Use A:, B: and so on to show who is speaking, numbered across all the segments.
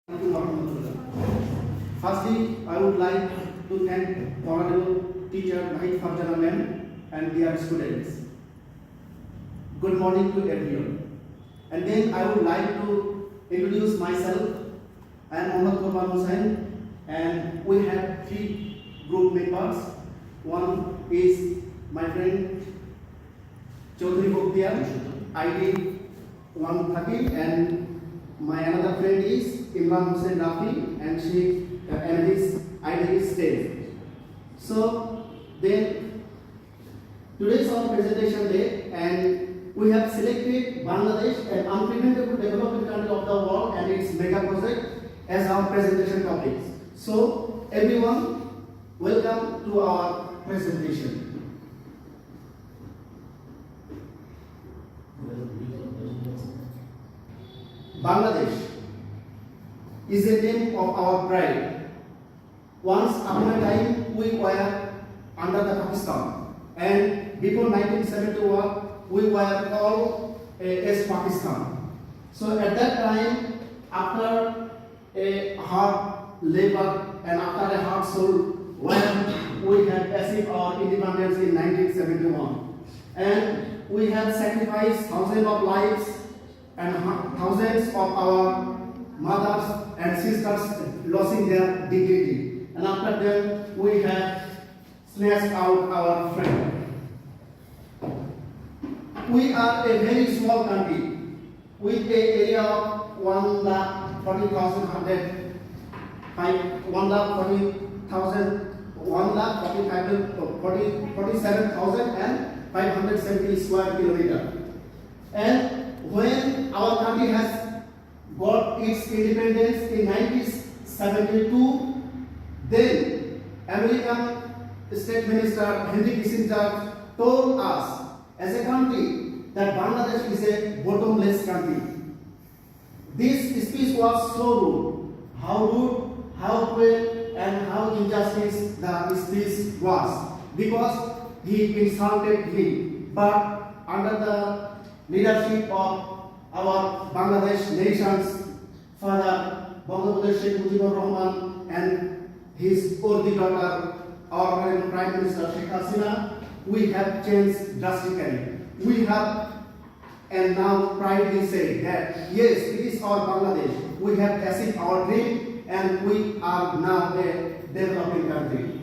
A: Firstly, I would like to thank Honorable Teacher Nahid Farjana ma'am and dear students. Good morning to everyone. And then I would like to introduce myself. I am Mohammad Qurban Hussain, and we have three group members. One is my friend Chaudhary Boktiar, ID 130, and my another friend is Imran Hussain Rafi, and his ID is 10. So then today is our presentation day, and we have selected Bangladesh, an unpreventable developing country of the world, and its mega project as our presentation topics. So everyone, welcome to our presentation. Bangladesh is a name of our pride. Once upon a time, we were under the Pakistan, and before 1971, we were called as Pakistan. So at that time, after a hard labor and after a hard soul, when we had achieved our independence in 1971, and we had sacrificed thousands of lives and thousands of our mothers and sisters losing their dignity. And after that, we have snatched out our friend. We are a very small country with an area of 1,47,570 square kilometers. And when our country has got its independence in 1972, then American State Minister Henry Kissinger told us as a country that Bangladesh is a bottomless country. This speech was so rude, how cruel, and how injustice the speech was, because he insulted me. But under the leadership of our Bangladesh nation's father, Bangladesh Sheikh Mujibur Rahman, and his only daughter, our Honorable Prime Minister Sheikh Hasina, we have changed drastically. We have and now proudly say that yes, it is our Bangladesh. We have achieved our dream, and we are now a developing country.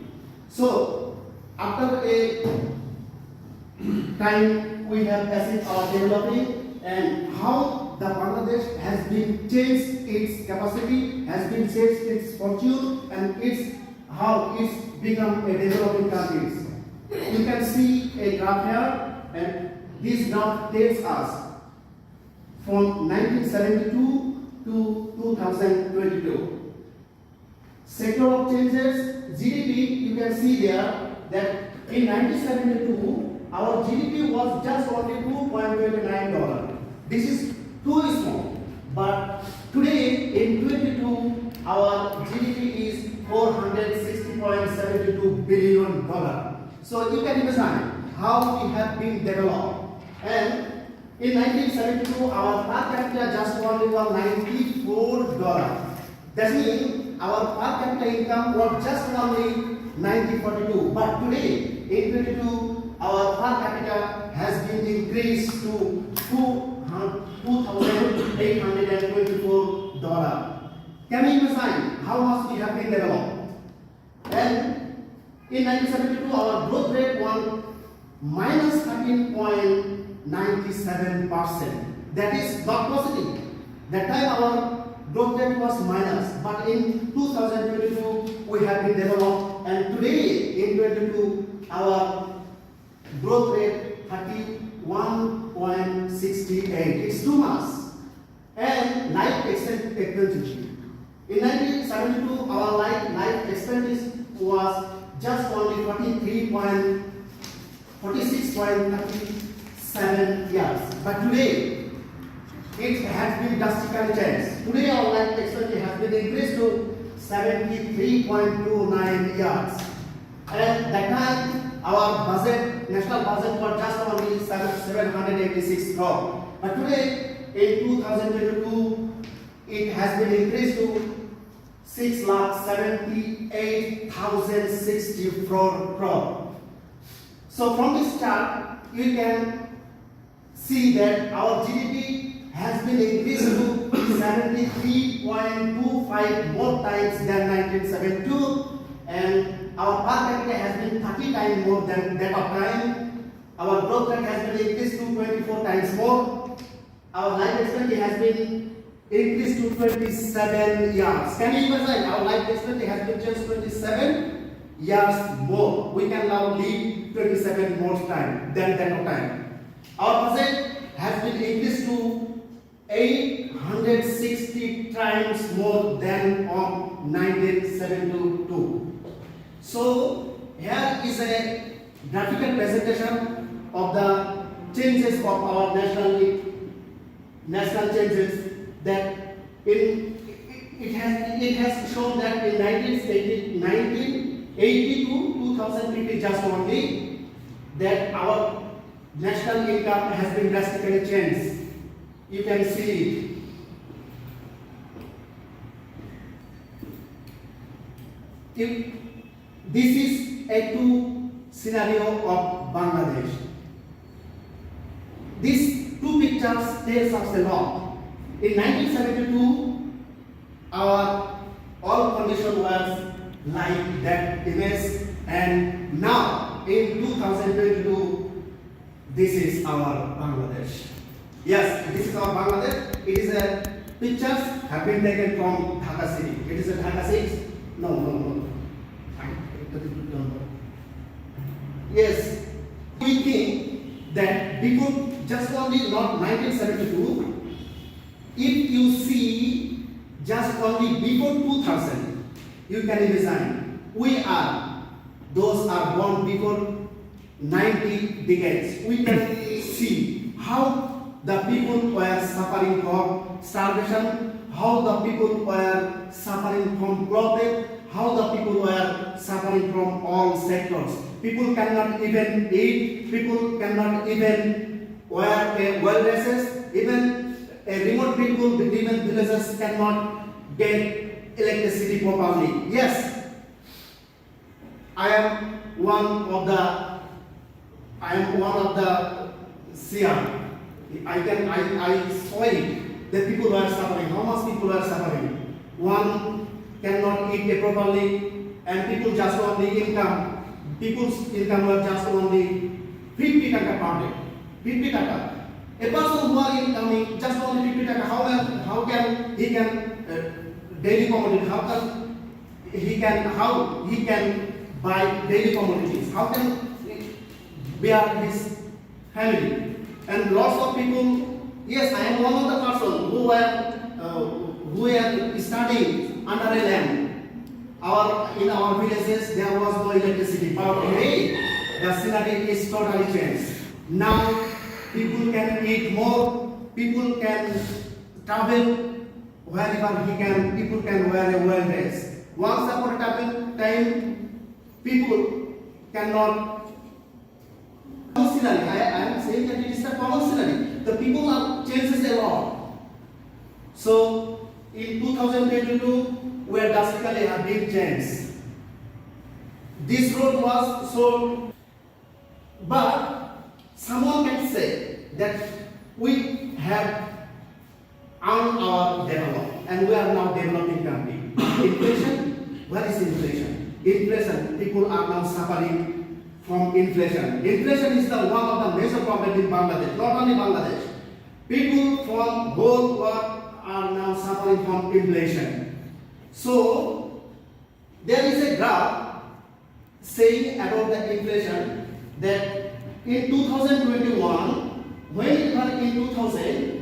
A: So after a time, we have achieved our developing, and how the Bangladesh has been changed its capacity, has been changed its fortune, and how it's become a developing country. You can see a graph here, and this graph tells us from 1972 to 2022. Sector of changes, GDP, you can see there that in 1972, our GDP was just only $2.29. This is too small. But today, in 22, our GDP is $460.72 billion. So you can imagine how we have been developed. And in 1972, our per capita just only was $94. That means our per capita income was just only $90.42. But today, in 22, our per capita has been increased to $2,824. Can you imagine how much we have been developed? And in 1972, our growth rate was minus 13.97%. That is not positive. That time our growth rate was minus, but in 2022 we have been developed, and today in 2022 our growth rate 31.68. It's too much. And life expectancy. In 1972 our life expectancy was just only 46.37 years. But today, it has been drastically changed. Today, our life expectancy has been increased to 73.29 years. And that time, our budget, national budget, was just only 786 crore. But today, in 2022, it has been increased to 6,78,064 crore. So from this chart, you can see that our GDP has been increased to 73.25 more times than 1972, and our per capita has been 30 times more than that of time. Our growth rate has been increased to 24 times more. Our life expectancy has been increased to 27 years. Can you imagine? Our life expectancy has been just 27 years more. We can now live 27 more time than that of time. Our budget has been increased to 860 times more than of 1972. So here is a graphical presentation of the changes of our national changes, that it has shown that in 1980 to 2050 just only, that our national income has been drastically changed. You can see it. This is a two scenario of Bangladesh. These two pictures tells us a lot. In 1972, our all condition was like that image, and now in 2022, this is our Bangladesh. Yes, this is our Bangladesh. It is a pictures have been taken from Dhaka city. It is a Dhaka city. No. Yes, we think that before just only not 1972, if you see just only before 2000, you can imagine those are born before 90 decades. We can see how the people were suffering from starvation, how the people were suffering from poverty, how the people were suffering from all sectors. People cannot even eat, people cannot even wear well dresses, even remote people, even villagers cannot get electricity properly. Yes, I am one of the seer. I saw it, that people were suffering. How much people were suffering? One cannot eat properly, and people just only income. People's income were just only 50 taka per day. 50 taka. A person who are incoming just only 50 taka, how can he daily commodity? How he can buy daily commodities? How can bear his family? And lots of people. Yes, I am one of the person who were studying under a lamp. In our villages there was no electricity, but today the scenario is totally changed. Now people can eat more, people can travel wherever he can, people can wear a well dress. Once upon a time, people cannot. Common scenario. I am saying that it is a common scenario. The people are changes a lot. So in 2022, we are drastically a big change. This road was sold, but someone can say that we have earned our development and we are now developing country. Inflation, what is inflation? Inflation, people are now suffering from inflation. Inflation is one of the major problems in Bangladesh, not only Bangladesh. People from whole world are now suffering from inflation. So there is a graph saying about the inflation that in 2021, when it was in 2000,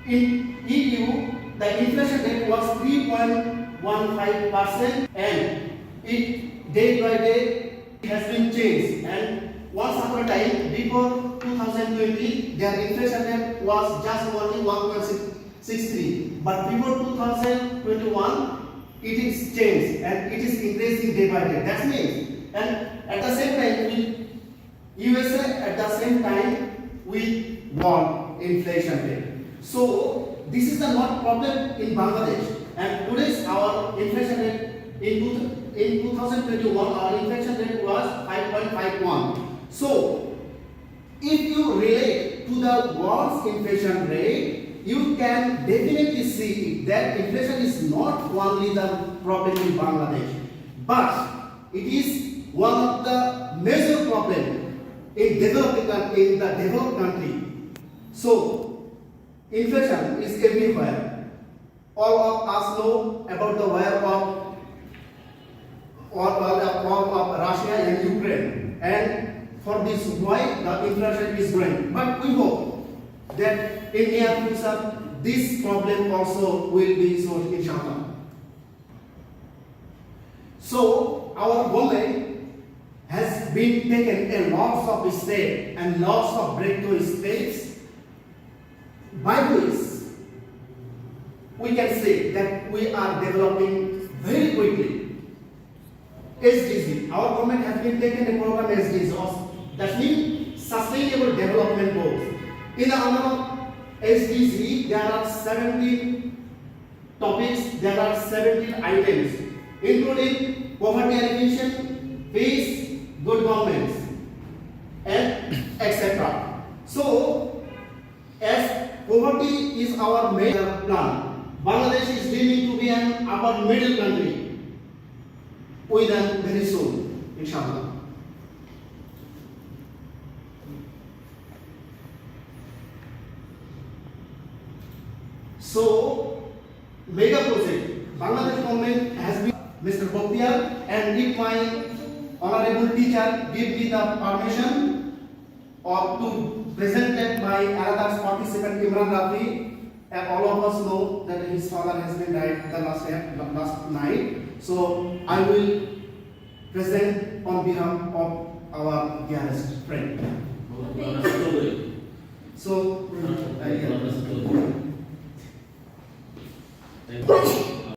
A: in EU, the inflation rate was 3.15%, and it day by day has been changed. And once upon a time, before 2020, their inflation rate was just only 1.63, but before 2021, it is changed and it is increasing day by day. That means, and at the same time, USA at the same time we want inflation rate. So this is the not problem in Bangladesh. And today's our inflation rate in 2021, our inflation rate was 5.51. So if you relate to the world's inflation rate, you can definitely see that inflation is not only the problem in Bangladesh, but it is one of the major problem in the developed country. So inflation is everywhere. All of us know about the war of Russia and Ukraine, and for this why the inflation is growing. But we hope that in near future this problem also will be solved, inshallah. So our government has been taken a lots of steps and lots of breakthrough steps by which we can say that we are developing very quickly. SDG, our government has been taken a program SDGs, that means Sustainable Development Goals. In our SDG, there are 17 topics, there are 17 items, including poverty elimination, peace, good governance, and etc. So, as poverty is our major plan, Bangladesh is dreaming to be an upper middle country within very soon, inshallah. So, mega project, Bangladesh government has been Mr. Boktiar, and if my honorable teacher give me the permission or to present that my another participant Imran Rafi, and all of us know that his father has been died the last night. So I will present on behalf of our dearest friend. So